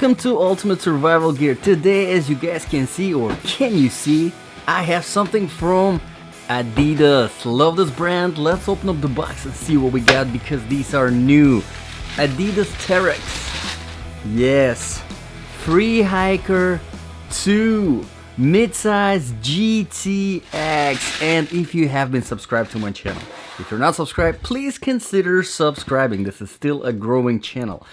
Welcome to Ultimate Survival Gear. Today, as you guys can see, or can you see, I have something from Adidas. Love this brand. Let's open up the box and see what we got because these are new. Adidas Terrex. Yes. Free Hiker 2. Mid-size GTX. And if you have been subscribed to my channel, if you're not subscribed, please consider subscribing. This is still a growing channel.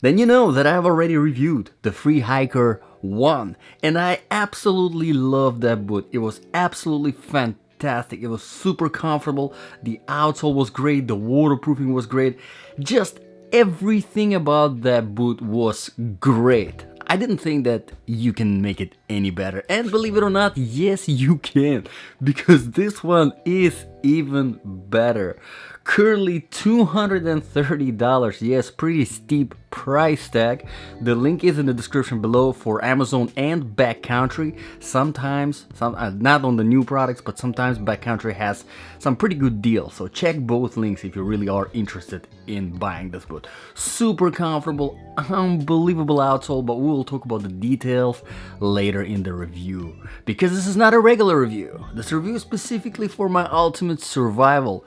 Then you know that I've already reviewed the Free Hiker 1, and I absolutely love that boot. It was absolutely fantastic. It was super comfortable. The outsole was great. The waterproofing was great. Just everything about that boot was great. I didn't think that you can make it any better. And believe it or not, yes you can. Because this one is even better. Currently $230. Yes, pretty steep price tag. The link is in the description below for Amazon and Backcountry. Sometimes, not on the new products, but sometimes Backcountry has some pretty good deals. So check both links if you really are interested in buying this boot. Super comfortable, unbelievable outsole, but we will talk about the details later in the review. Because this is not a regular review. This review is specifically for my Ultimate Survival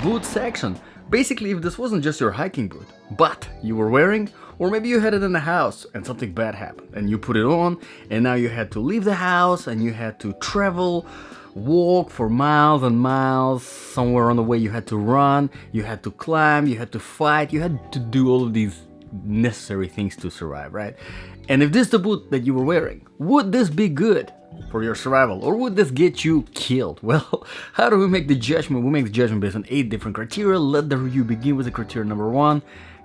boot section. Basically, if this wasn't just your hiking boot, but you were wearing, or maybe you had it in the house and something bad happened and you put it on and now you had to leave the house and you had to travel, walk for miles and miles, somewhere on the way you had to run, you had to climb, you had to fight, you had to do all of these necessary things to survive, right? And if this is the boot that you were wearing, would this be good for your survival, or would this get you killed? Well, how do we make the judgment? We make the judgment based on 8 different criteria. Let the review begin with the criteria number 1,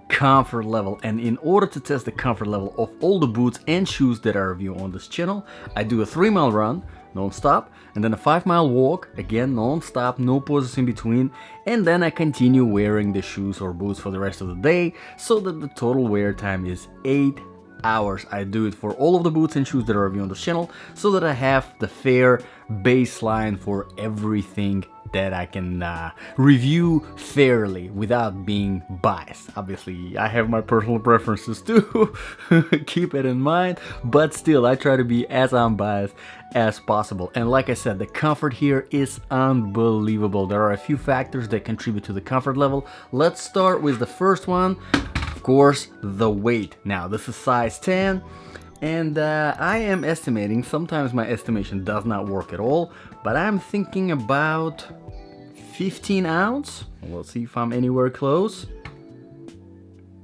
comfort level. And in order to test the comfort level of all the boots and shoes that I review on this channel, I do a 3-mile run non-stop, and then a 5-mile walk, again non-stop, no pauses in between, and then I continue wearing the shoes or boots for the rest of the day, so that the total wear time is 8 hours. I do it for all of the boots and shoes that I review on this channel, so that I have the fair baseline for everything that I can review fairly without being biased. Obviously, I have my personal preferences too, keep it in mind, but still, I try to be as unbiased as possible. And like I said, the comfort here is unbelievable. There are a few factors that contribute to the comfort level. Let's start with the first one, of course, the weight. Now, this is size 10. And I am estimating, sometimes my estimation does not work at all, but I'm thinking about 15 ounce. We'll see if I'm anywhere close.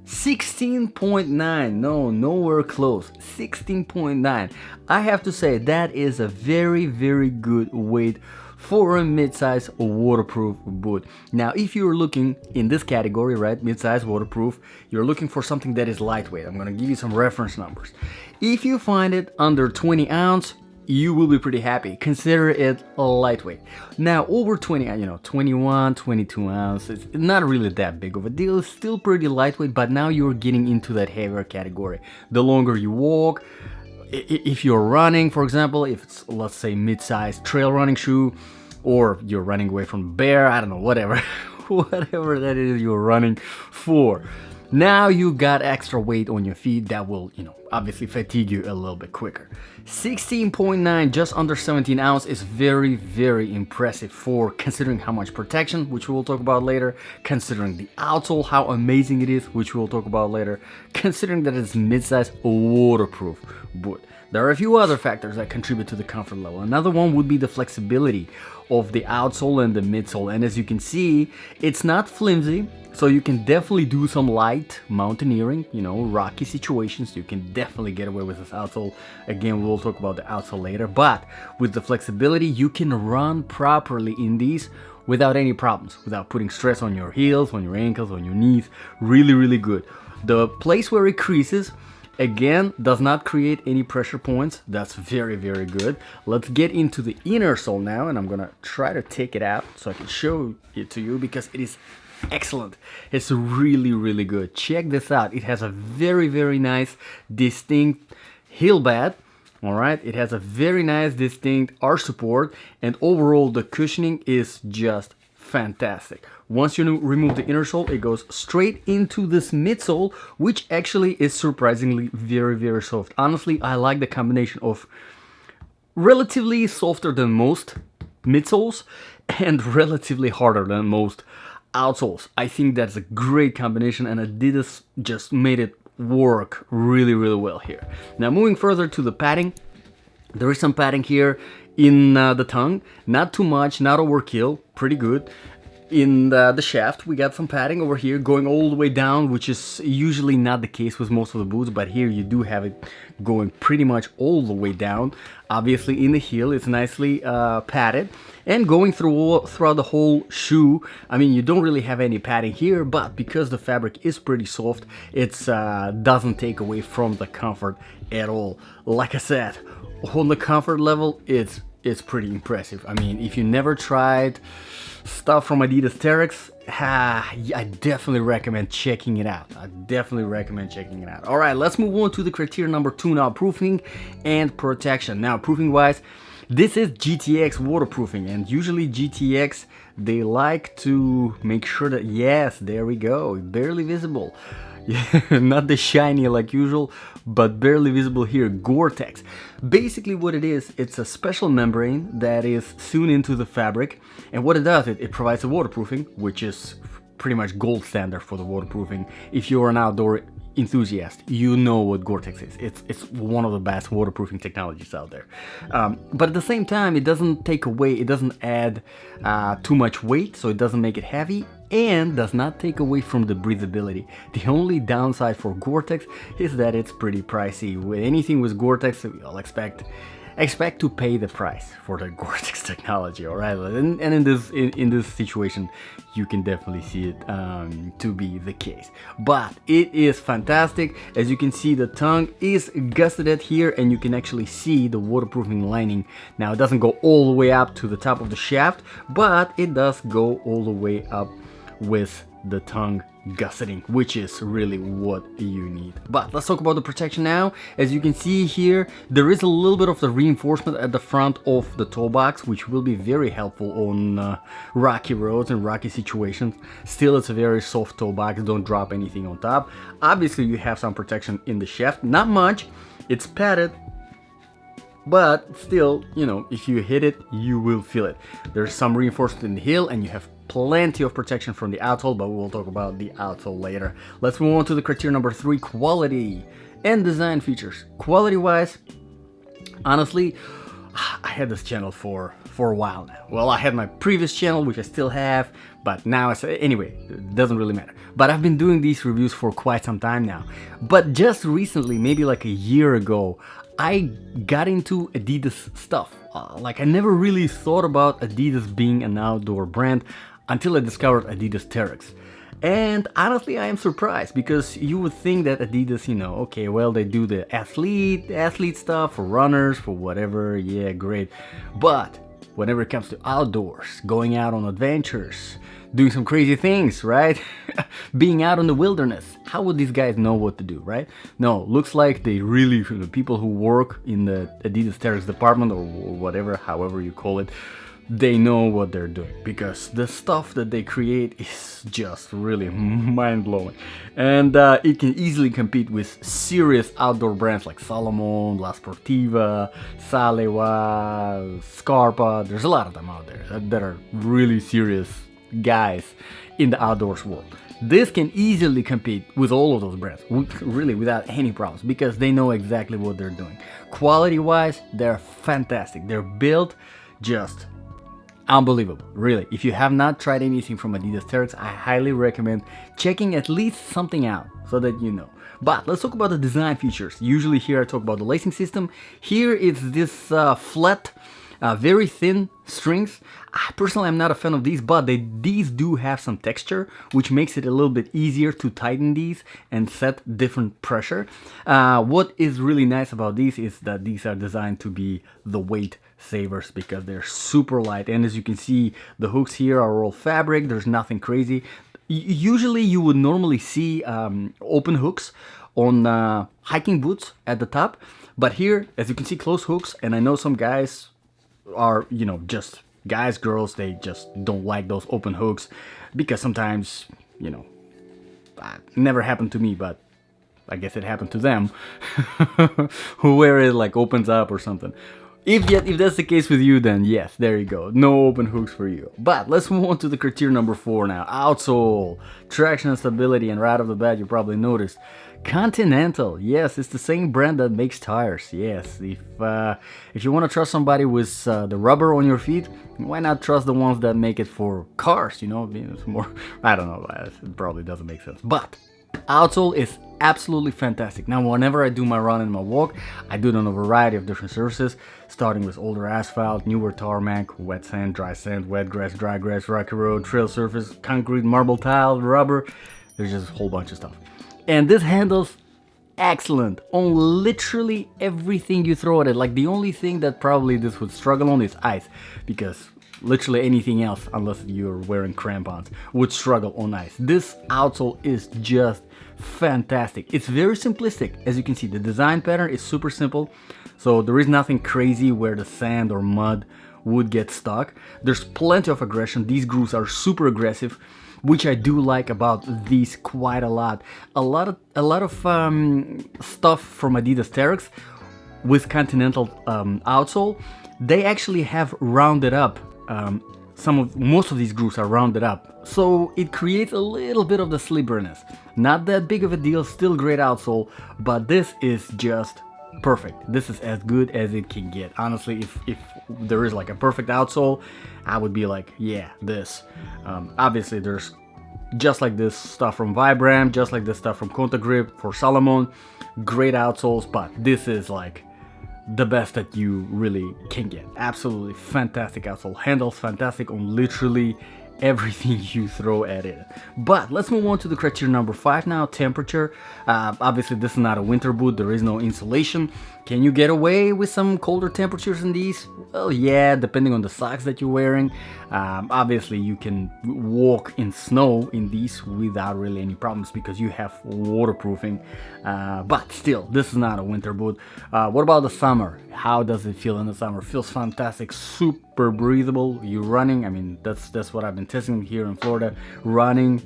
16.9, no, nowhere close. 16.9. I have to say that is a very, very good weight for a mid-size waterproof boot. Now, if you're looking in this category, right, mid-size waterproof, you're looking for something that is lightweight. I'm gonna give you some reference numbers. If you find it under 20 ounce, you will be pretty happy. Consider it lightweight. Now, over 20, 21, 22 ounce, it's not really that big of a deal. It's still pretty lightweight, but now you're getting into that heavier category. The longer you walk, if you're running, for example, if it's, let's say, mid-size trail running shoe, or you're running away from a bear, I don't know, whatever, whatever that is you're running for. Now you got extra weight on your feet that will, obviously fatigue you a little bit quicker. 16.9, just under 17 ounce is very, very impressive for considering how much protection, which we will talk about later, considering the outsole, how amazing it is, which we will talk about later, considering that it's mid-size waterproof boot. There are a few other factors that contribute to the comfort level. Another one would be the flexibility of the outsole and the midsole. And as you can see, it's not flimsy, so you can definitely do some light mountaineering, rocky situations. You can definitely get away with this outsole. Again, we'll talk about the outsole later. But with the flexibility, you can run properly in these without any problems, without putting stress on your heels, on your ankles, on your knees. Really, really good. The place where it creases, again, does not create any pressure points. That's very, very good. Let's get into the inner sole now, and I'm gonna try to take it out so I can show it to you because it is excellent. It's really, really good. Check this out. It has a very, very nice, distinct heel pad. All right, it has a very nice, distinct arch support, and overall the cushioning is just fantastic. Once you remove the inner sole, it goes straight into this midsole, which actually is surprisingly very, very soft. Honestly, I like the combination of relatively softer than most midsoles and relatively harder than most outsoles. I think that's a great combination, and Adidas just made it work really, really well here. Now moving further to the padding, there is some padding here in the tongue, not too much, not overkill, pretty good. In the shaft, we got some padding over here going all the way down, which is usually not the case with most of the boots, but here you do have it going pretty much all the way down. Obviously in the heel, it's nicely padded, and going throughout the whole shoe. I mean, you don't really have any padding here, but because the fabric is pretty soft, it doesn't take away from the comfort at all. Like I said, on the comfort level, it's pretty impressive. I mean, if you never tried stuff from Adidas Terrex, I definitely recommend checking it out. All right, let's move on to the criteria number 2 now, proofing and protection. Now, proofing wise, this is GTX waterproofing, and usually GTX, they like to make sure that, yes, there we go, barely visible. Not the shiny like usual, but barely visible here, GORE-TEX. Basically what it is, it's a special membrane that is sewn into the fabric, and what it does, it provides a waterproofing, which is pretty much gold standard for the waterproofing. If you're an outdoor enthusiast, you know what GORE-TEX is. It's one of the best waterproofing technologies out there. But at the same time, it doesn't take away, it doesn't add too much weight, so it doesn't make it heavy, and does not take away from the breathability. The only downside for GORE-TEX is that it's pretty pricey. With anything with GORE-TEX, I'll expect to pay the price for the GORE-TEX technology, all right? And in this situation, you can definitely see it to be the case. But it is fantastic. As you can see, the tongue is gusseted here, and you can actually see the waterproofing lining. Now, it doesn't go all the way up to the top of the shaft, but it does go all the way up with the tongue gusseting, which is really what you need. But let's talk about the protection now. As you can see here, there is a little bit of the reinforcement at the front of the toe box, which will be very helpful on rocky roads and rocky situations. Still, it's a very soft toe box, don't drop anything on top. Obviously, you have some protection in the shaft, not much, it's padded, but still, you know, if you hit it, you will feel it. There's some reinforcement in the heel, and you have plenty of protection from the outsole, but we'll talk about the outsole later. Let's move on to the criteria number 3, quality and design features. Quality wise, honestly, I had this channel for a while now. Well, I had my previous channel, which I still have, but now anyway, it doesn't really matter. But I've been doing these reviews for quite some time now. But just recently, maybe like a year ago, I got into Adidas stuff. Like, I never really thought about Adidas being an outdoor brand until I discovered Adidas Terrex. And honestly, I am surprised, because you would think that Adidas, you know, okay, well, they do the athlete stuff for runners, for whatever, yeah, great. But whenever it comes to outdoors, going out on adventures, doing some crazy things, right? Being out in the wilderness, how would these guys know what to do, right? No, looks like they really, the people who work in the Adidas Terrex department, or whatever, however you call it, they know what they're doing, because the stuff that they create is just really mind-blowing. And it can easily compete with serious outdoor brands like Salomon, La Sportiva, Salewa, Scarpa. There's a lot of them out there that are really serious guys in the outdoors world. This can easily compete with all of those brands, really without any problems, because they know exactly what they're doing. Quality-wise, they're fantastic. They're built just unbelievable, really. If you have not tried anything from Adidas Terrex, I highly recommend checking at least something out so that you know. But let's talk about the design features. Usually here I talk about the lacing system. Here it's this flat, very thin strings. I personally am not a fan of these, but these do have some texture, which makes it a little bit easier to tighten these and set different pressure. What is really nice about these is that these are designed to be the weight savers, because they're super light, and as you can see, the hooks here are all fabric. There's nothing crazy. Usually you would normally see open hooks on hiking boots at the top, but here, as you can see, closed hooks. And I know some guys are, you know, just Guys, girls, they just don't like those open hooks because sometimes, you know, never happened to me, but I guess it happened to them, where it like opens up or something. If that's the case with you, then yes, there you go. No open hooks for you. But let's move on to the criteria number 4 now. Outsole, traction and stability, and right off the bat, you probably noticed. Continental, yes, it's the same brand that makes tires. Yes, if you want to trust somebody with the rubber on your feet, why not trust the ones that make it for cars? You know, it's more. I don't know. It probably doesn't make sense, but Outsole is absolutely fantastic. Now, whenever I do my run and my walk, I do it on a variety of different surfaces, starting with older asphalt, newer tarmac, wet sand, dry sand, wet grass, dry grass, rocky road, trail surface, concrete, marble tile, rubber. There's just a whole bunch of stuff. And this handles excellent on literally everything you throw at it. Like, the only thing that probably this would struggle on is ice, because literally anything else, unless you're wearing crampons, would struggle on ice. This outsole is just fantastic. It's very simplistic. As you can see, the design pattern is super simple, so there is nothing crazy where the sand or mud would get stuck. There's plenty of aggression. These grooves are super aggressive, which I do like about these quite a lot. A lot of stuff from Adidas Terrex with Continental outsole, they actually have rounded up. Most of these grooves are rounded up, so it creates a little bit of the slipperiness. Not that big of a deal, still great outsole, but this is just perfect. This is as good as it can get. Honestly, if there is like a perfect outsole, I would be like, yeah, this. Obviously, there's just like this stuff from Vibram, just like this stuff from Contagrip for Salomon, great outsoles, but this is like the best that you really can get. Absolutely fantastic outsole. Handles fantastic on literally everything you throw at it. But let's move on to the criteria number 5 now, temperature. Obviously this is not a winter boot, there is no insulation. Can you get away with some colder temperatures in these? Well, yeah, depending on the socks that you're wearing. Obviously you can walk in snow in these without really any problems because you have waterproofing, but still, this is not a winter boot. What about the summer? How does it feel in the summer? Feels fantastic, super breathable. You're running, I mean, that's what I've been testing here in Florida, running,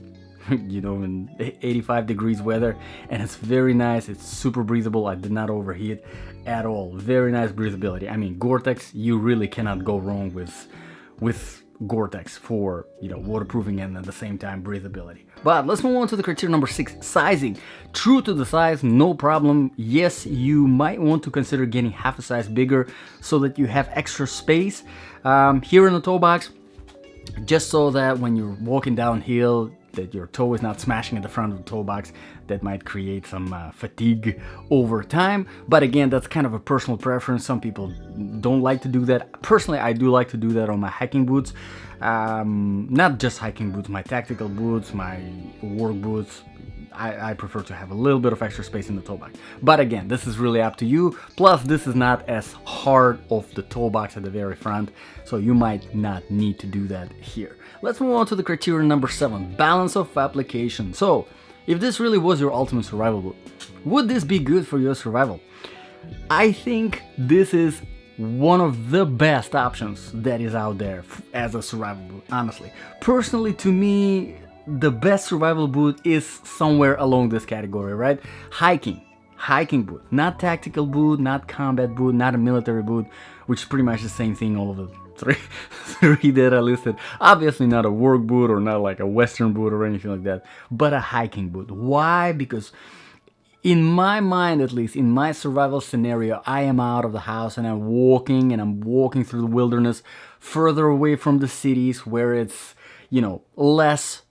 you know, in 85 degrees weather, and it's very nice. It's super breathable. I did not overheat at all. Very nice breathability. I mean, GORE-TEX, you really cannot go wrong with GORE-TEX for, you know, waterproofing and at the same time breathability. But let's move on to the criteria number 6, sizing. True to the size, no problem. Yes, you might want to consider getting half a size bigger so that you have extra space here in the toe box, just so that when you're walking downhill, that your toe is not smashing at the front of the toe box. That might create some fatigue over time, but again, that's kind of a personal preference. Some people don't like to do that. Personally, I do like to do that on my hiking boots. Not just hiking boots, my tactical boots, my work boots. I prefer to have a little bit of extra space in the toe box. But again, this is really up to you. Plus, this is not as hard of the toe box at the very front, so you might not need to do that here. Let's move on to the criteria number 7, balance of application. So, if this really was your ultimate survival boot, would this be good for your survival? I think this is one of the best options that is out there as a survival boot, honestly. Personally, to me, the best survival boot is somewhere along this category, right? Hiking boot, not tactical boot, not combat boot, not a military boot, which is pretty much the same thing, all of the three that I listed. Obviously not a work boot or not like a western boot or anything like that, but a hiking boot. Why? Because in my mind, at least in my survival scenario, I am out of the house and I'm walking through the wilderness, further away from the cities where it's, you know, less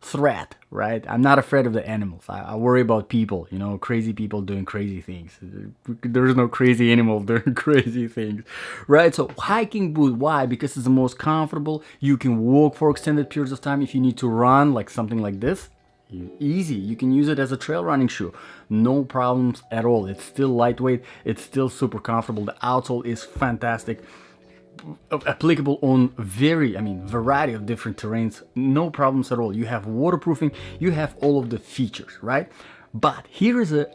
threat, right? I'm not afraid of the animals. I worry about people, you know, crazy people doing crazy things. There's no crazy animal doing crazy things, right? So hiking boot, why? Because it's the most comfortable. You can walk for extended periods of time. If you need to run, like something like this, easy. You can use it as a trail running shoe. No problems at all. It's still lightweight. It's still super comfortable. The outsole is fantastic. Applicable on variety of different terrains, no problems at all. You have waterproofing, you have all of the features, right? But here's a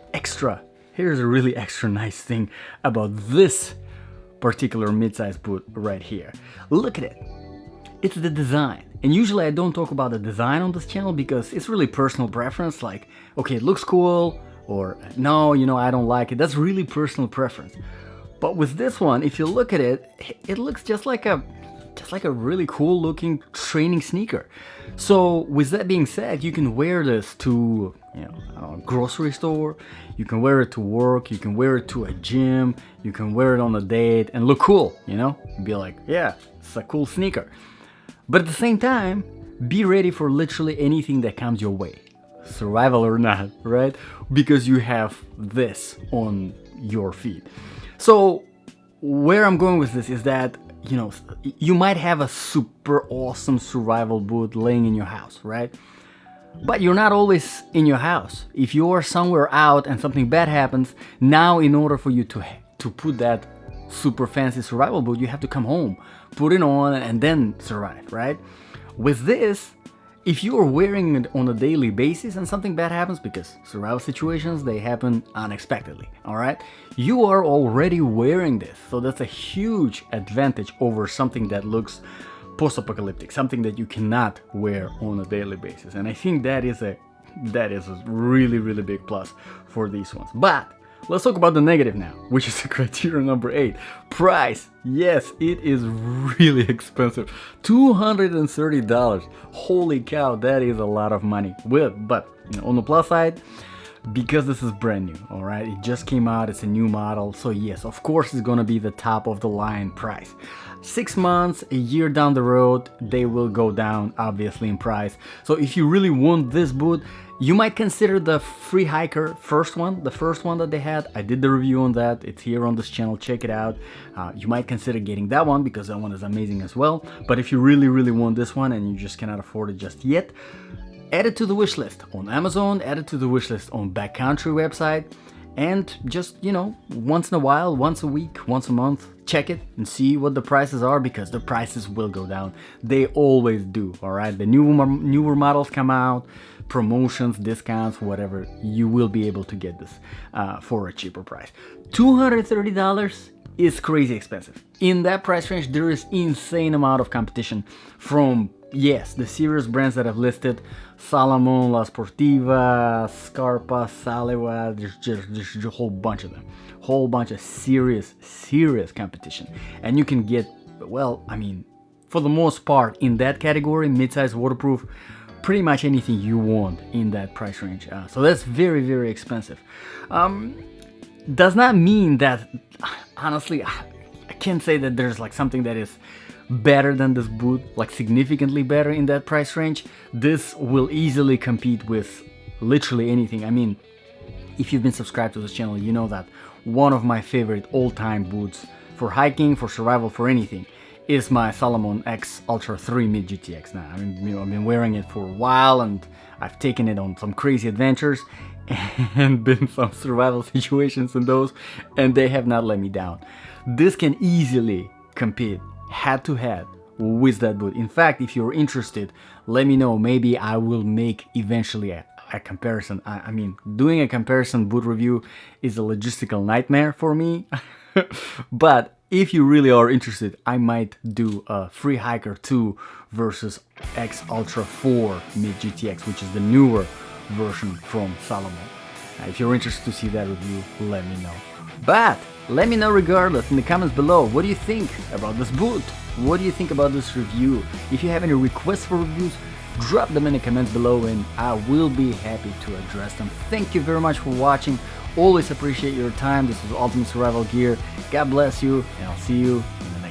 really extra nice thing about this particular mid-size boot right here. Look at it. it's the design. And usually I don't talk about the design on this channel because it's really personal preference, like, okay, it looks cool, or no, you know, I don't like it. That's really personal preference. But with this one, if you look at it, it looks just like a really cool looking training sneaker. So with that being said, you can wear this to, you know, a grocery store, you can wear it to work, you can wear it to a gym, you can wear it on a date and look cool, you know, be like, yeah, it's a cool sneaker. But at the same time, be ready for literally anything that comes your way, survival or not, right? Because you have this on your feet. So where I'm going with this is that, you know, you might have a super awesome survival boot laying in your house, right? But you're not always in your house. If you're somewhere out and something bad happens, now in order for you to put that super fancy survival boot, you have to come home, put it on, and then survive, right? With this, if you are wearing it on a daily basis and something bad happens, because survival situations, they happen unexpectedly, all right? You are already wearing this, so that's a huge advantage over something that looks post-apocalyptic, something that you cannot wear on a daily basis. And I think that is a really, really big plus for these ones. But let's talk about the negative now, which is criteria number 8. Price. Yes, it is really expensive. $230. Holy cow, that is a lot of money. But you know, on the plus side, because this is brand new, all right? It just came out, it's a new model. So yes, of course it's gonna be the top of the line price. 6 months, a year down the road, they will go down obviously in price. So if you really want this boot, you might consider the Free Hiker the first one that they had. I did the review on that. It's here on this channel. Check it out. You might consider getting that one because that one is amazing as well. But if you really, really want this one and you just cannot afford it just yet, add it to the wish list on Amazon, add it to the wish list on Backcountry website, and just, you know, once in a while, once a week, once a month, check it and see what the prices are, because the prices will go down. They always do, all right? The newer models come out, promotions, discounts, whatever, you will be able to get this for a cheaper price. $230 is crazy expensive. In that price range, there is insane amount of competition from, yes, the serious brands that I've listed: Salomon, La Sportiva, Scarpa, Salewa. There's a whole bunch of them, whole bunch of serious competition. And you can get, well, I mean, for the most part in that category, mid-size waterproof, pretty much anything you want in that price range. So that's very, very expensive. Does not mean that, honestly, I can't say that there's like something that is better than this boot, like significantly better in that price range. This will easily compete with literally anything. I mean, if you've been subscribed to this channel, you know that one of my favorite all-time boots for hiking, for survival, for anything is my Salomon X Ultra 3 Mid GTX. Now, I mean, you know, I've been wearing it for a while and I've taken it on some crazy adventures and been some survival situations in those, and they have not let me down. This can easily compete head to head with that boot. In fact, if you're interested, let me know. Maybe I will make eventually a comparison. I mean, doing a comparison boot review is a logistical nightmare for me. But if you really are interested, I might do a Free Hiker 2 versus X Ultra 4 Mid GTX, which is the newer version from Salomon. If you're interested to see that review, let me know. But let me know regardless in the comments below. What do you think about this boot? What do you think about this review? If you have any requests for reviews, drop them in the comments below and I will be happy to address them. Thank you very much for watching. Always appreciate your time. This is Ultimate Survival Gear. God bless you, and I'll see you in the next